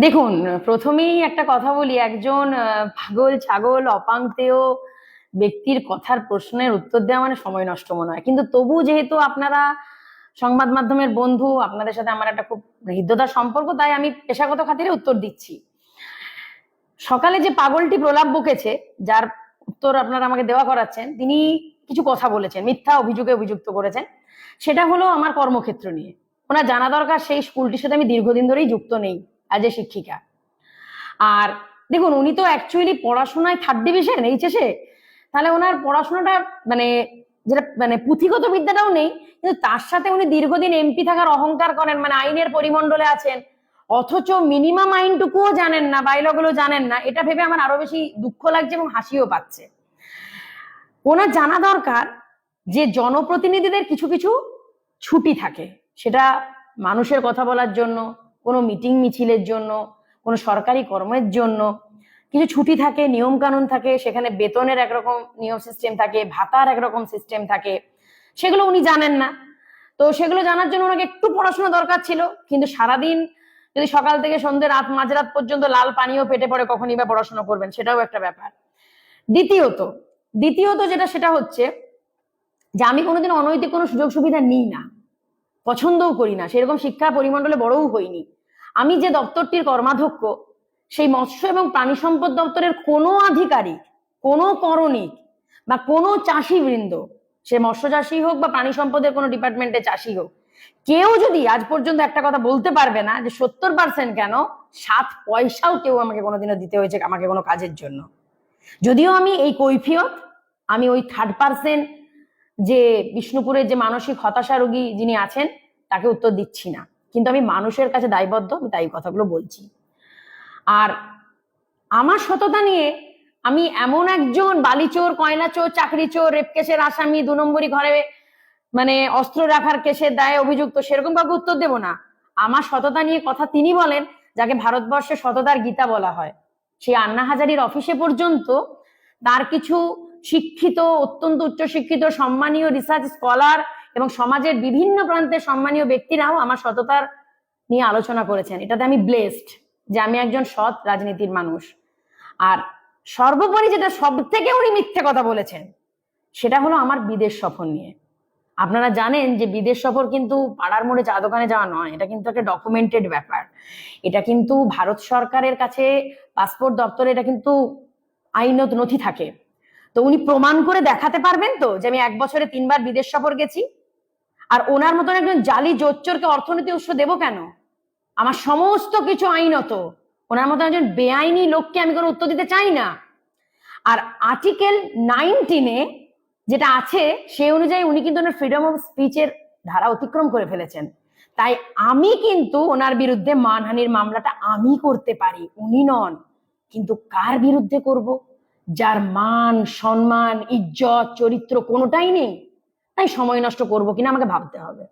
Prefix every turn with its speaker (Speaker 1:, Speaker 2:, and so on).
Speaker 1: দেখুন, প্রথমেই একটা কথা বলি, একজন পাগল ছাগল অপাংতেয় ব্যক্তির কথার প্রশ্নের উত্তর দেওয়া মানে সময় নষ্ট মনে হয়। কিন্তু তবু যেহেতু আপনারা সংবাদ মাধ্যমের বন্ধু, আপনাদের সাথে আমার একটা খুব হৃদ্যতার সম্পর্ক, তাই আমি পেশাগত খাতিরে উত্তর দিচ্ছি। সকালে যে পাগলটি প্রলাপ বকেছে, যার উত্তর আপনারা আমাকে দেওয়া করাচ্ছেন, তিনি কিছু কথা বলেছেন, মিথ্যা অভিযোগে অভিযুক্ত করেছেন। সেটা হলো আমার কর্মক্ষেত্র নিয়ে। ওনার জানা দরকার সেই স্কুলটির সাথে আমি দীর্ঘদিন ধরেই যুক্ত নেই অ্যাজ এ শিক্ষিকা। আর দেখুন, উনি তো অ্যাকচুয়ালি পড়াশোনায় থার্ড ডিভিশন এইচএসে, তাহলে ওনার পড়াশোনাটা মানে যেটা মানে পুঁথিগত বিদ্যাটাও নেই, কিন্তু তার সাথে উনি দীর্ঘদিন এমপি থাকার অহংকার করেন, মানে আইনের পরিমণ্ডলে আছেন, অথচ মিনিমাম আইনটুকুও জানেন না, বাইলগুলো জানেন না। এটা ভেবে আমার আরো বেশি দুঃখ লাগছে এবং হাসিও পাচ্ছে। ওনার জানা দরকার যে জনপ্রতিনিধিদের কিছু কিছু ছুটি থাকে, সেটা মানুষের কথা বলার জন্য, কোনো মিটিং মিছিলের জন্য, কোনো সরকারি কর্মের জন্য কিছু ছুটি থাকে, নিয়ম কানুন থাকে, সেখানে বেতনের একরকম নিয়ম সিস্টেম থাকে, ভাতার একরকম সিস্টেম থাকে। সেগুলো উনি জানেন না। তো সেগুলো জানার জন্য ওনাকে একটু পড়াশোনা দরকার ছিল, কিন্তু সারাদিন যদি সকাল থেকে সন্ধ্যে রাত মাঝরাত পর্যন্ত লাল পানীয় পেটে পড়ে কখনই বা পড়াশোনা করবেন, সেটাও একটা ব্যাপার। দ্বিতীয়ত দ্বিতীয়ত যেটা সেটা হচ্ছে যে আমি কোনোদিন অনৈতিক কোনো সুযোগ সুবিধা নিই না, পছন্দও করি না, সেরকম শিক্ষা পরিমণ্ডলে বড়ও হইনি। আমি যে দপ্তরটির কর্মাধ্যক্ষ, সেই মৎস্য এবং প্রাণী সম্পদ দপ্তরের কোনো আধিকারিক, কোনো করণিক বা কোনো চাষি বৃন্দ, সে মৎস্য চাষী হোক বা প্রাণী সম্পদের কোনো ডিপার্টমেন্টে চাষী হোক, কেউ যদি আজ পর্যন্ত একটা কথা বলতে পারবে না যে 70% কেন 7 পয়সাও কেউ আমাকে কোনোদিনও দিতে হয়েছে আমাকে কোনো কাজের জন্য। যদিও আমি এই কৈফিয়ত আমি ওই 3rd পার্সেন্ট যে বিষ্ণুপুরের যে মানসিক হতাশা রোগী যিনি আছেন তাকে উত্তর দিচ্ছি না, কিন্তু আমি মানুষের কাছে দায়বদ্ধ, আমি তাই কথাগুলো বলছি। আর আমার সততা নিয়ে আমি এমন একজন বালিচোর, কয়লা চোর, চাকরি চোর, রেপ কেসের আসামি, 2 নম্বরই ঘরে মানে অস্ত্র রাখার কেসের দায়ে অভিযুক্ত, সেরকম কাউকে উত্তর দেব না। আমার সততা নিয়ে কথা তিনি বলেন, যাকে ভারতবর্ষে সততার গীতা বলা হয়। সেই আন্না হাজারির অফিসে পর্যন্ত তার কিছু শিক্ষিত, অত্যন্ত উচ্চশিক্ষিত, সম্মানীয় রিসার্চ স্কলার এবং সমাজের বিভিন্ন প্রান্তের সম্মানীয় ব্যক্তিরাও আমার সততার নিয়ে আলোচনা করেছেন। এটাতে আমি ব্লেসড যে আমি একজন সৎ রাজনীতির মানুষ। আর সর্বোপরি যেটা সব থেকে উনি মিথ্যে কথা বলেছেন, সেটা হলো আমার বিদেশ সফর নিয়ে। আপনারা জানেন যে বিদেশ সফর কিন্তু পাড়ার মোড়ে চা দোকানে যাওয়া নয়, এটা কিন্তু একটা ডকুমেন্টেড ব্যাপার। এটা কিন্তু ভারত সরকারের কাছে পাসপোর্ট দপ্তরে এটা কিন্তু আইনত নথি থাকে। তো উনি প্রমাণ করে দেখাতে পারবেন তো যে আমি 1 বছরে 3 বার বিদেশ সফর গেছি? আর ওনার মতন একজন জালি জোচ্চোরকে অর্থনীতি উৎস দেব কেন? আমার সমস্ত কিছু আইনত। ওনার মতন একজন বেআইনি লোককে আমি কোনো উত্তর দিতে চাই না। আর আর্টিকেল 19-এ যেটা আছে সেই অনুযায়ী উনি কিন্তু ওনার ফ্রিডম অফ স্পিচের ধারা অতিক্রম করে ফেলেছেন। তাই আমি কিন্তু ওনার বিরুদ্ধে মানহানির মামলাটা আমি করতে পারি, উনি নন। কিন্তু কার বিরুদ্ধে করব? যার মান, সম্মান, ইজ্জত, চরিত্র কোনোটাই নেই। তাই সময় নষ্ট করবো কিনা আমাকে ভাবতে হবে।